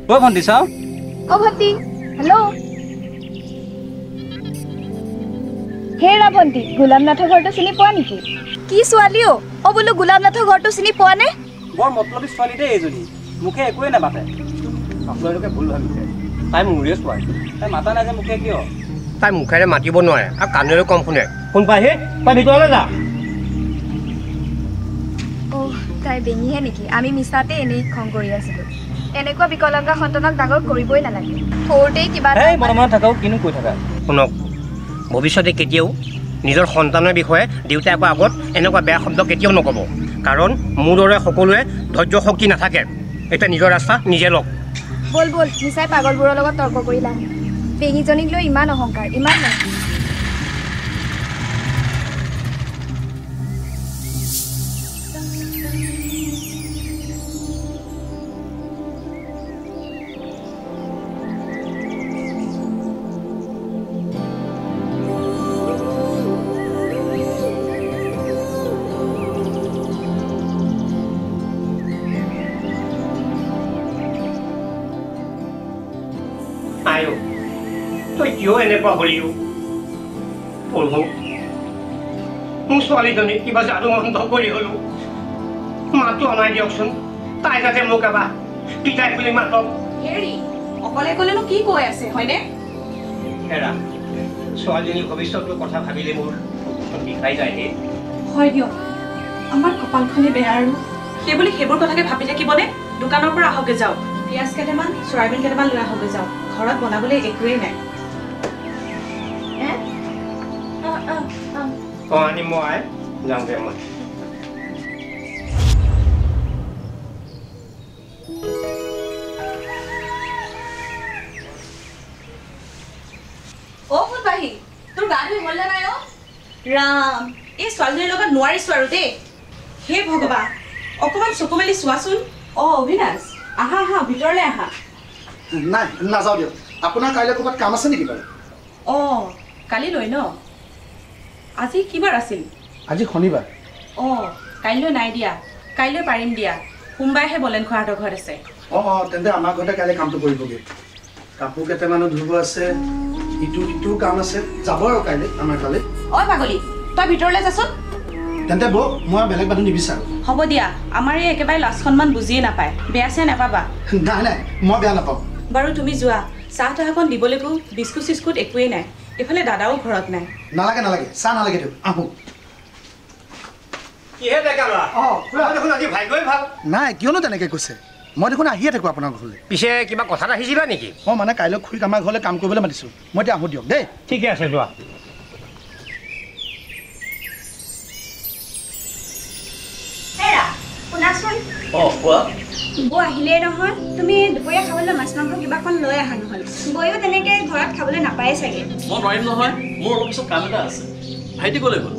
ও ভণ্টি চাও ও ভণ্টি হেল্ল' হেৰা ভণ্টি গোলামনাথৰ ঘৰটো চিনি পোৱা নেকি কি ছোৱালী অ বোলো গোলামনাথৰ ঘৰটো চিনি পোৱা নে বৰ মতলবী ছোৱালী দেই এইজনী মুখে একোৱে নামাতে আপোনালোকে ভুল ভাবিছে তাই মোৰে ছোৱালী তাই মাতা নাই যে মুখে কিয় তাই মুখেৰে মাতিব নোৱাৰে আৰু কাণেৰে কম শুনে কোন পাইহি তাই ভিতৰলৈ যা তাই বেঙিহে নেকি আমি মিছাতে এনেই খং কৰি আছিলোঁ এনেকুৱা বিকলাংগা সন্তানক ডাঙৰ কৰিবই নালাগে সৰুতেই কিবা মনে মনে থাকক কিনো কৈ থাকা শুনক ভৱিষ্যতে কেতিয়াও নিজৰ সন্তানৰ বিষয়ে দেউতাই আকৌ আগত এনেকুৱা বেয়া শব্দ কেতিয়াও নক'ব কাৰণ মোৰ দৰে সকলোৱে ধৈৰ্য শক্তি নাথাকে এতিয়া নিজৰ ৰাস্তা নিজে লওক বল বল মিছাই পাগলবোৰৰ লগত তৰ্ক কৰি লাভ বেঙিজনীক লৈ ইমান অহংকাৰ ইমান নাই তই কিয় এনেকুৱা হলিও প্ৰভু মোৰ ছোৱালীজনী কিবা যাদু মন্ত্ৰ কৰি হলো মাতো অনাই দিয়কচোন তাই যাতে মোক এবাৰ পিতাই বুলি মাতক হেৰি অকলে অকলেনো কি কৈ আছে হয়নে হেৰা ছোৱালীজনীৰ ভৱিষ্যতৰ কথা ভাবিলে মোৰ বিষাই যায় হয় দিয়ক আমাৰ কপালখনে বেয়া আৰু সেইবুলি সেইবোৰ কথাকে ভাবি থাকিবনে দোকানৰ পৰা আহকে যাওক পিঁয়াজ কেইটামান চয়াবিন কেইটামান লৈ আহকে যাওক ঘৰত বনাবলৈ একোৱেই নাই আনি মই যাওঁগে মই অ ফুলবাহী তোৰ গা ধুই হ'ল নাই অ ৰাম এই ছোৱালীজনীৰ লগত নোৱাৰিছো আৰু দেই হে ভগৱান অকণমান চকু মেলি চোৱাচোন অ অভিনাশ আহা আহা ভিতৰলৈ আহা নাই নাযাওঁ দিয়ক আপোনাৰ কাইলৈ ক'ৰবাত কাম আছে নেকি বাৰু অ কালিলৈ ন আজি কিবাৰ আছিল আজি শনিবাৰ অ কাইলৈ নাই দিয়া কাইলৈ পাৰিম দিয়া সোমবাৰেহে বলেন খোৱাহঁতৰ ঘৰত আছে অঁ তেন্তে আমাৰ ঘৰতে কাইলৈ কামটো কৰিবগৈ কাপোৰ কেইটামানো ধুব আছে ইটো কাম আছে যাব আৰু কাইলৈ আমাৰ কালি ঐ পাগলী তই ভিতৰলৈ যাচোন তেন্তে বৌ মই বেলেগ মানুহ নিবিচাৰোঁ হ'ব দিয়া আমাৰ এই একেবাৰে লাজ সন্মান বুজিয়ে নাপায় বেয়া চেয়া নাপাবা নাই মই বেয়া নাপাওঁ বাৰু তুমি যোৱা চাহ তাহকণ দিবলৈকো বিস্কুট চিস্কুট একোৱেই নাই এইফালে দাদাও ঘৰত নাই নালাগে চাহ নালাগে দিয়ক আহোঁ কিহে ডেকা ল'ৰা দেখোন আজি ভাগ্যই ভাল নাই কিয়নো তেনেকৈ কৈছে মই দেখোন আহিয়ে থাকোঁ আপোনাৰ ঘৰলৈ পিছে কিবা কথাত আহিছিলা নেকি মই মানে কাইলৈ খুৰীক আমাৰ ঘৰলৈ কাম কৰিবলৈ মাতিছোঁ মই এতিয়া আহোঁ দিয়ক দেই ঠিকে আছে যোৱা শুনাচোন বৌ আহিলেই নহয় তুমি দুপৰীয়া খাবলৈ মাছ মাংস কিবাখন লৈ আহা নহ'ল বৌও তেনেকৈ ঘৰত খাবলৈ নাপায়ে চাগে মই নোৱাৰিম নহয় মোৰ অলপ পিছত কাম এটা আছে ভাইটি ক'লৈ গ'ল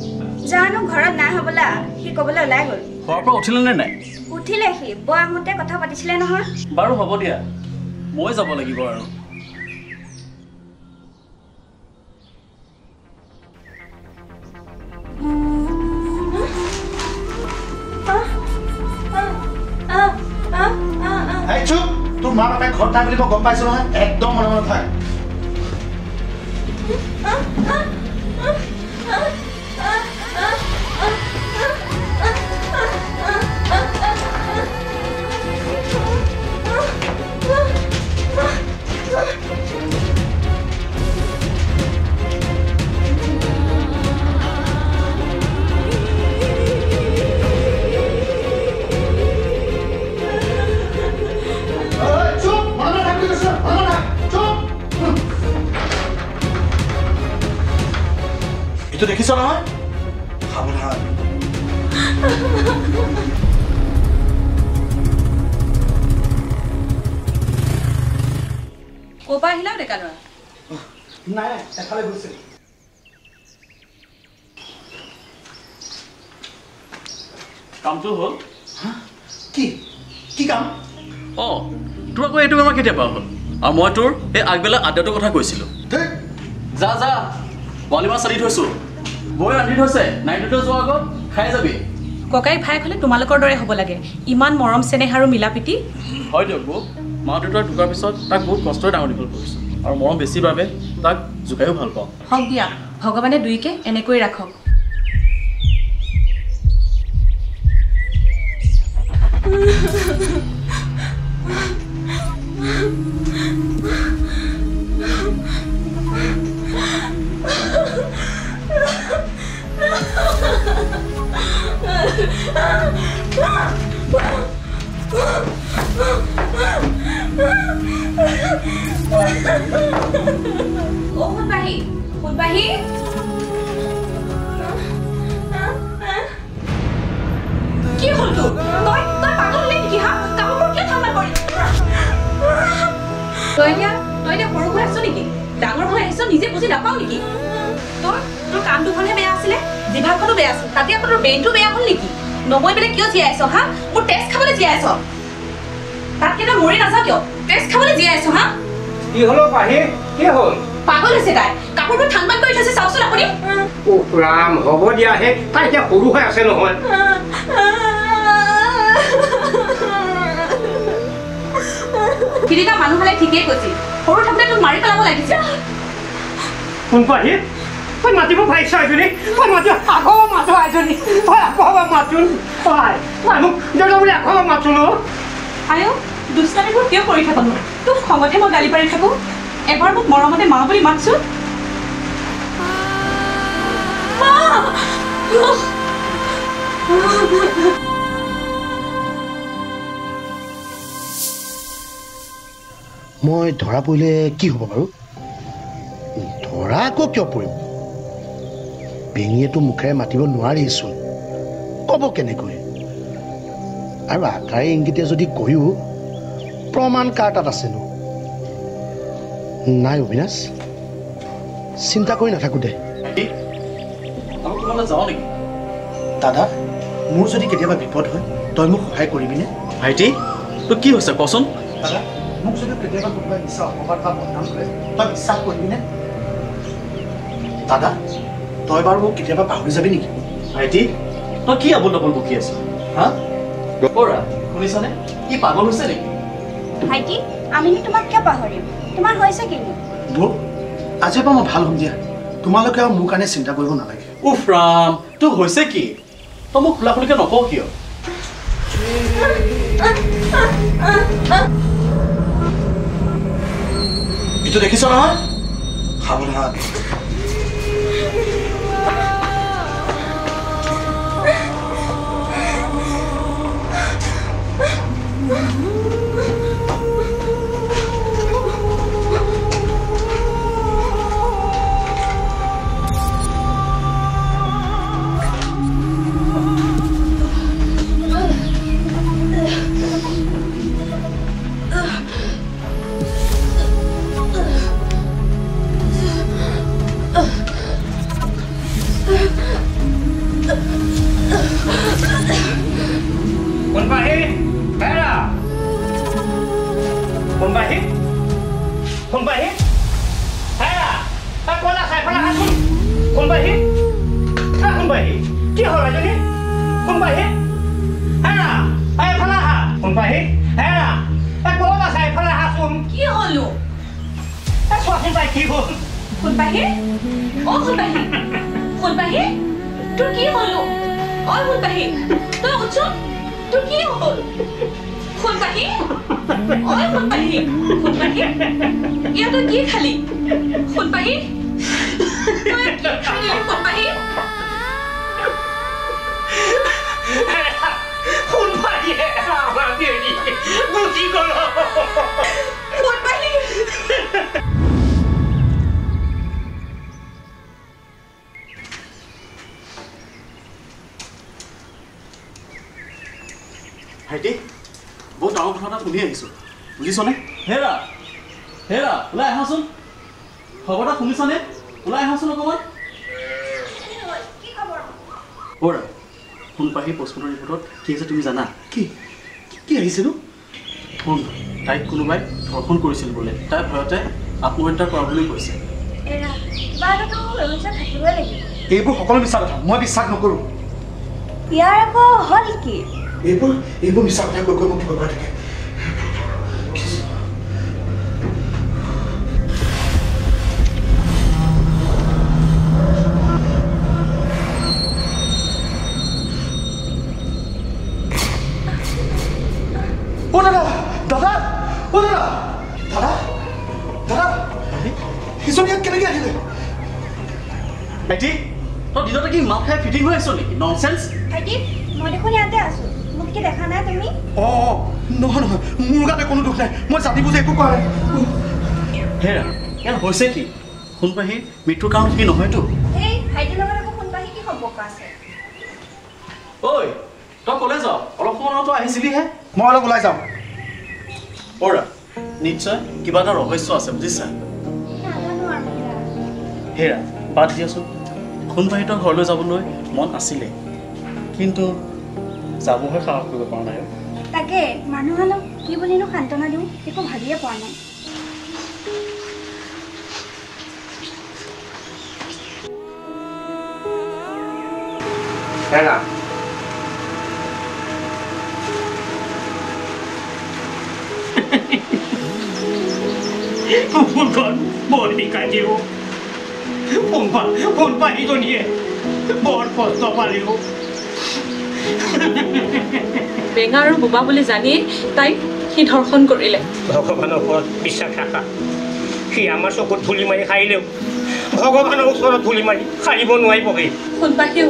জানো ঘৰত নাই হ'বলা সি ক'বলৈ ওলাই গ'ল ঘৰৰ পৰা উঠিলে নে নাই উঠিলে সি বৌ আহোঁতে কথা পাতিছিলে নহয় বাৰু হ'ব দিয়া মই যাব লাগিব আৰু তোৰ মা বাপে ঘৰত থাক বুলি মই গম পাইছোঁ নহয় একদম মনে মনে থাক এইটো দেখিছ নহয় সাৱধান ক'ৰ পৰা আহিলা ডেকা ল'ৰা নাই এফালে গৈছিল কামটো হ'ল কি কাম অঁ তোৰ আকৌ এইটো বেমাৰ কেতিয়াবা হ'ল আৰু মই তোৰ এই আগবেলা আদ্যাটোৰ কথা কৈছিলোঁ যা যা পোৱালি মাছ চালি থৈছোঁ বৈ ৰান্ধি থৈছে নাইটোতে যোৱাৰ আগত খাই যাবি ককাই ভাইক হ'লে তোমালোকৰ দৰে হ'ব লাগে ইমান মৰম চেনেহ আৰু মিলা প্ৰীতি হয় দিয়ক বৌ মা দেউতাৰ ঢুকাৰ পিছত তাক বহুত কষ্টৰে ডাঙৰ দীঘল কৰিছোঁ আৰু মৰম বেছিৰ বাবে তাক জোকায়ো ভাল পাওঁ হওক দিয়া ভগৱানে দুইকে এনেকৈ ৰাখক সোণবাহী সোণবাহী কি হ'ল তোৰ তই পাগল হলি নেকি হা কাপোৰবোৰ কিয় ঠাণ্ডা কৰি তই এতিয়া সৰু হৈ আছ নেকি ডাঙৰ হৈ আহিছ নিজে বুজি নাপাও নেকি তোৰ কাণ দুখনহে বেয়া আছিলে জিভাখনো বেয়া আছিল তাতে আকৌ তোৰ ব্ৰেইনটো বেয়া হ'ল নেকি নমৈ পেলাই কিয় জীয়াই আছ হা মোৰ টেষ্ট খাবলৈ জীয়াই আছ তাতকে তই মৰি নাযাওঁ কিয় টেষ্ট খাবলৈ জীয়াই আছ হা কি হলো পাহি কি হল পাগল হৈছে তাই কাপোৰবোৰ ঠাণ্ডা কৰি থৈছে চাওকচোন আপুনি ৰাম হ'ব দিয়া হে তাই এতিয়া সৰু হৈ আছে নহয় ফিৰিকা মানুহ হ'লে ঠিকেই কৈছিল সৰু থাকোঁতে তোক মাৰি পেলাব লাগিছিল কোন পাহি তই মাতিব পাৰিছ এজনী তই মাতিব আকৌ মাতো এজনী তই আকৌ মাতোন মোক দেউতা বুলি আকৌ মাতোন আয়ো দুষ্টামিবোৰ কিয় কৰি থাকোঁ তোক খঙতে মই গালি পাৰি থাকোঁ এবাৰ মোক মৰমতে মা বুলি মাতচোন মই ধৰা পৰিলে কি হ'ব বাৰু ধৰা আকৌ কিয় পৰিম বেঙীয়েতো মুখেৰে মাতিব নোৱাৰিচোন ক'ব কেনেকৈ আৰু আকাৰে ইংগিতে যদি কৈও প্ৰমাণ কাৰ তাত আছেনো নাই অবিনাশ চিন্তা কৰি নাথাকো দে যাওঁ নেকি দাদা মোৰ যদি কেতিয়াবা বিপদ হয় তই মোক সহায় কৰিবিনে ভাইটি তোৰ কি হৈছে কচোন দাদা মোক যদি কেতিয়াবা কোনোবাই মিছা অপবাদ বা বদনাম কৰে তই বিশ্বাস কৰিবিনে দাদা তই বাৰু মোক কেতিয়াবা পাহৰি যাবি নেকি ভাইটি তই কি আবল তাবল বকি আছ হা গপৰা শুনিছনে কি পাগল হৈছে নেকি ভাইটি আমিনো তোমাক কিয় পাহৰিম তোমাৰ হৈছে কিনো বৌ আজিৰ পৰা মই ভাল হ'ম দিয়া তোমালোকে আৰু মোৰ কাৰণে চিন্তা কৰিব নালাগে উফ ৰাম তোৰ হৈছে কি তই মোক খোলা খুলিকে নকওঁ কিয় এইটো দেখিছ নহয় সাৱধান ভাইটি বহুত ডাঙৰ কথা এটা শুনি আহিছোঁ বুজিছনে হেৰা হেৰা ওলাই আহাচোন খবৰ এটা শুনিছনে ওলাই আহাচোন অকণমান বৰা সোণপাহী পষ্টমৰ্টম ৰিপৰ্টত কি হৈছে তুমি জানা কি কি আহিছেনো শুন তাইক কোনোবাই ধৰ্ষণ কৰিছিল বোলে তাই ভয়তে আত্মহত্যা কৰা বুলি কৈছে এইবোৰ সকলো মিছা কথা মই বিশ্বাস নকৰোঁ ইয়াৰ আকৌ হ'ল কি এইবোৰ মিছা কথা কৈ কৈ মোক ভয় কৰে থাকে ভাইটি তই দিনতে কি মাত খাই ফিটিং হৈ আছ নেকি ননচেন্স ভাইটি মই দেখোন ইয়াতে আছোঁ মোক কি দেখা নাই তুমি নহয় নহয় মোৰ গাতে কোনো দুখ নাই মই জানি বুজি একো কৰা নাই হেৰা ইয়াত হৈছে কি সোণপাহীৰ মৃত্যুৰ কাৰণ কি নহয়তো এই ভাইটিৰ লগত আকৌ সোণপাহী কি সম্পৰ্ক আছে ঐ তই ক'লে যাওঁ অলপ সময় তই আহিছিলিহে মই অলপ ওলাই যাওঁ অ'ৰা নিশ্চয় কিবা এটা ৰহস্য আছে বুজিছা নাজানো আৰু হেৰা বাদ দিয়াচোন সোণপাহীহঁতৰ ঘৰলৈ যাবলৈ মন আছিলে কিন্তু যাবহে সাহস কৰিব পৰা নাই তাকে মানুহজনক কি বুলিনো সান্তনা দিওঁ একো ভাবিয়ে পোৱা নাই হেৰা ফুলখন বৰ শিকাই দিও সোণপাহীজনীয়ে বৰ কষ্ট পালিও বেঙা আৰু বোবা বুলি জানি তাইক সি ধৰ্ষণ কৰিলে ভগৱানৰ ওপৰত বিশ্বাস ৰাখা সি আমাৰ চকুত ধূলি মাৰি সাৰিলেও ভগৱানৰ ওচৰত ধূলি মাৰি সাৰিব নোৱাৰিবহি সোণপাহীও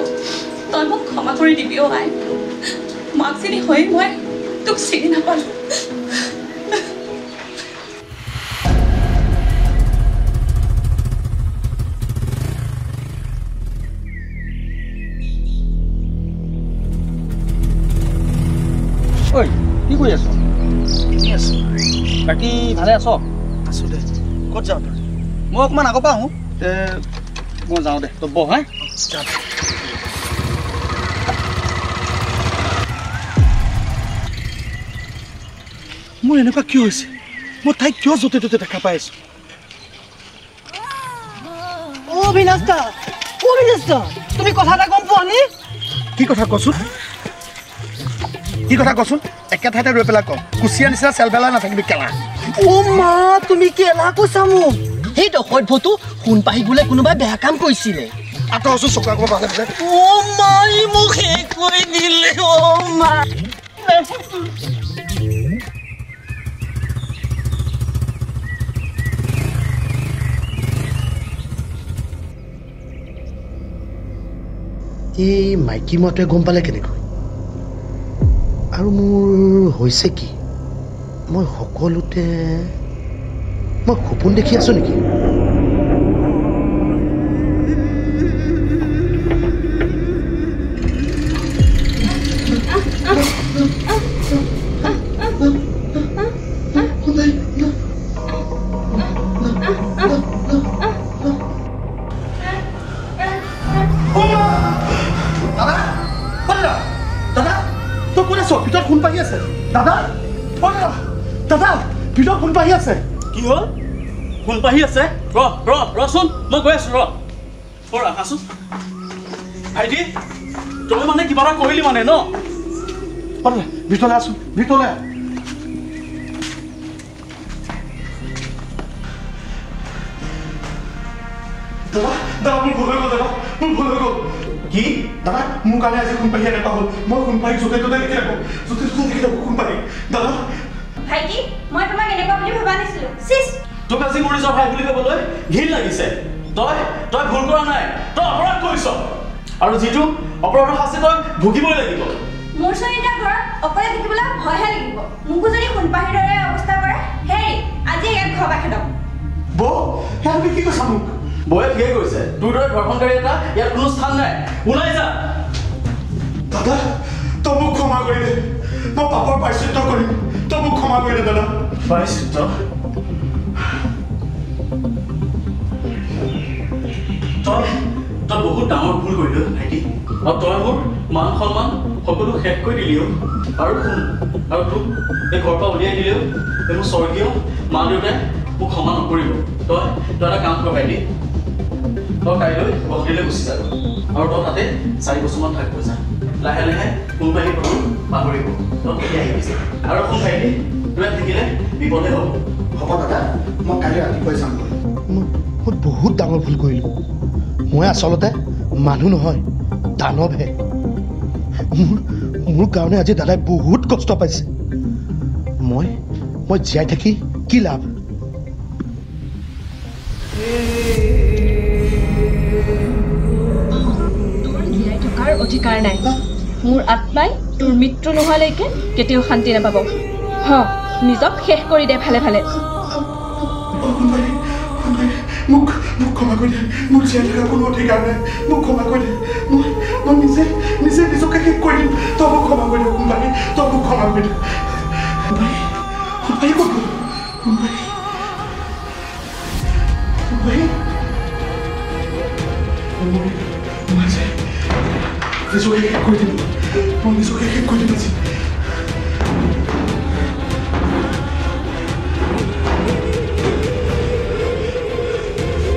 তই মোক ক্ষমা কৰি দিবি অ' আই মাক চিনি হৈ মই তোক চিনি নাপালোঁ ঐ কি কৰি আছ বাকী ভালে আছ আছোঁ দে ক'ত যাওঁ তই মই অকণমান আগৰ পৰা আহোঁ মই যাওঁ দে তই বহ হা মোৰ এনেকুৱা কিয় হৈছে মই তাইক কিয় য'তে ত'তে দেখা পাই আছোঁ তুমি কথা এটা গম পোৱা নে কি কথা কচোন কি কথা কচোন একে ঠাইতে ৰৈ পেলাই ক কুচিয়া নিচিনা চেল পেলাই নাথাকিবি কেলা মা তুমি কেলা কৈছা মোক সেই দশভটো সোণপাহী বোলে কোনোবাই বেয়া কাম কৰিছিলে আঁতৰছো চকু আগৰ পালে মাই মোক শেষ কৰি দিলে মা এই মাইকী মতে গম পালে কেনেকৈ আৰু মোৰ হৈছে কি মই সকলোতে মই সপোন দেখি আছো নেকি ভিতৰত সোণপাহী আছে দাদা দাদা ভিতৰত সোণপাহী আছে কি হ'ল সোণপাহী আছে ৰচোন মই গৈ আছোঁ আহাচোন ভাইটি তই মানে কিবা এটা কৰিলি মানে ন ভিতৰলৈ আছো ভিতৰলৈ দাদা মোৰ ভুল হৈ গ'ল দাদা মোৰ ভুল হৈ গ'ল কি দাদা মোৰ কাৰণে আজি সোণপাহী এনেকুৱা হ'ল মই সোণপাহী য'তে ত'তে দেখি থাকোঁ সোণপাহী দাদা ভাইটি মই তোমাক এনেকুৱা বুলি ভবা নাছিলোঁ চিছ তোক আজি মোৰ নিজৰ ভাই বুলি ক'বলৈ ঘিণ লাগিছে তই ভুল কৰা নাই তই অপৰাধ কৰিছ আৰু যিটো অপৰাধৰ শাস্তি তই ভুগিবই লাগিব মোৰ ছোৱালীটা ঘৰত অকলে থাকিবলৈ ভয়হে লাগিব মোকো যদি সোণপাহীৰ দৰে অৱস্থা কৰে হেৰি আজি ইয়াত ঘৰ বাখে দম বৌ সেয়া তুমি কি কৈছা মোক বৌয়ে ঠিকেই কৈছে তোৰ দৰে ধৰ্ষণকাৰী এটা ইয়াত কোনো স্থান নাই ওলাই যা দাদা তই মোক ক্ষমা কৰি দে মই পাপৰ প্ৰায়শ্চিত্ত কৰিম তই মোক ক্ষমা কৰি দে দাদা প্ৰায়শ্চিত্ত তই বহুত ডাঙৰ ভুল কৰিলি ভাইটি আৰু তই মোৰ মান সন্মান সকলো শেষ কৰি দিলিও আৰু শুন আৰু তোক এই ঘৰৰ পৰা উলিয়াই দিলেও এই মোৰ স্বৰ্গীয় মা দেউতাই মোক ক্ষমা নকৰিব তই এটা কাম কৰ ভাইটি তই কাইলৈ গুৱাহাটীলৈ গুচি যাব আৰু তই তাতে 4 বছৰমান থাকিব যা লাহে লাহে সোণপাহী প্ৰথম পাহৰিব তই তেতিয়া আহিবি আৰু শুন ভাইটি তই থাকিলে বিপদে হ'ব দাদা মই কাইলৈ ৰাতিপুৱাই যাম মই বহুত ডাঙৰ ভুল কৰিলোঁ মই আচলতে মানুহ নহয় দানৱহে মোৰ কাৰণে আজি দাদাই বহুত কষ্ট পাইছে মই জীয়াই থাকি কি লাভ অধিকাৰ নাই মোৰ আত্মাই তোৰ মৃত্যু নোহোৱালৈকে কেতিয়াও শান্তি নাপাব নিজক শেষ কৰি দে ভালে ভালে মোক ক্ষমা কৰি দে মোৰ জীয়াই থকা কোনো অধিকাৰ নাই মোক ক্ষমা কৰি দে মই নিজে নিজকে শেষ কৰি দিম তই মোক ক্ষমা কৰি দে সোমবাৰী তই মোক ক্ষমা কৰি দে সোমবাৰী ক'ত সোমবাৰী নিজকে শেষ কৰি দিম মই নিজকে শেষ কৰি দিম আজি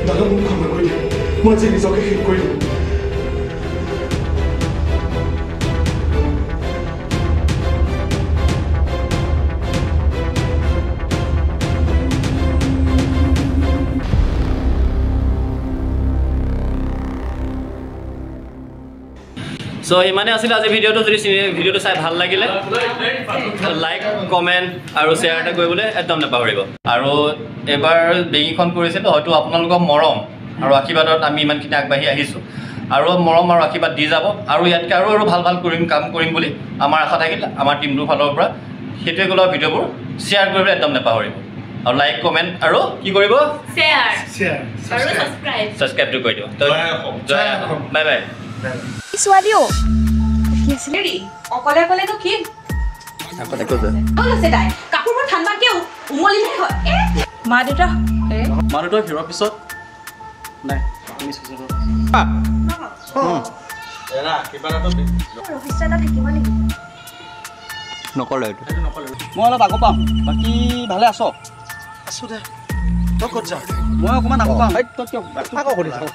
দাদা মোক ক্ষমা কৰি দিম মই আজি নিজকে শেষ কৰি দিম সো ইমানে আছিল আজি ভিডিওটো যদি ভিডিওটো চাই ভাল লাগিলে লাইক কমেন্ট আৰু শেয়াৰ এটা কৰিবলৈ একদম নাপাহৰিব আৰু এবাৰ বেগীখন কৰিছিল হয়তো আপোনালোকৰ মৰম আৰু আশীৰ্বাদত আমি ইমানখিনি আগবাঢ়ি আহিছোঁ আৰু মৰম আৰু আশীৰ্বাদ দি যাব আৰু ইয়াতকৈ আৰু ভাল কাম কৰিম বুলি আমাৰ আশা থাকিল আমাৰ টিমটোৰ ফালৰ পৰা সেইটোৱে গ'লে ভিডিঅ'বোৰ শ্বেয়াৰ কৰিবলৈ একদম নাপাহৰিব আৰু লাইক কমেন্ট আৰু কি কৰিব ছাবস্ক্ৰাইবটো কৰি দিব বাই বাই ছোৱালীও অকলে অকলেনো কি কাপোৰবোৰ ঠাণ্ডাকে উমলিলে হয় মা দেউতা ফিৰোৱাৰ পিছত নাই ৰহস্য এটা থাকিব নেকি নকলে মই অলপ আগৰ পাম বাকী ভালে আছ আছো দে তই ক'ত যা মই অকণমান আগৰ পাম তই কিয় আকৌ কৰি থাকোঁ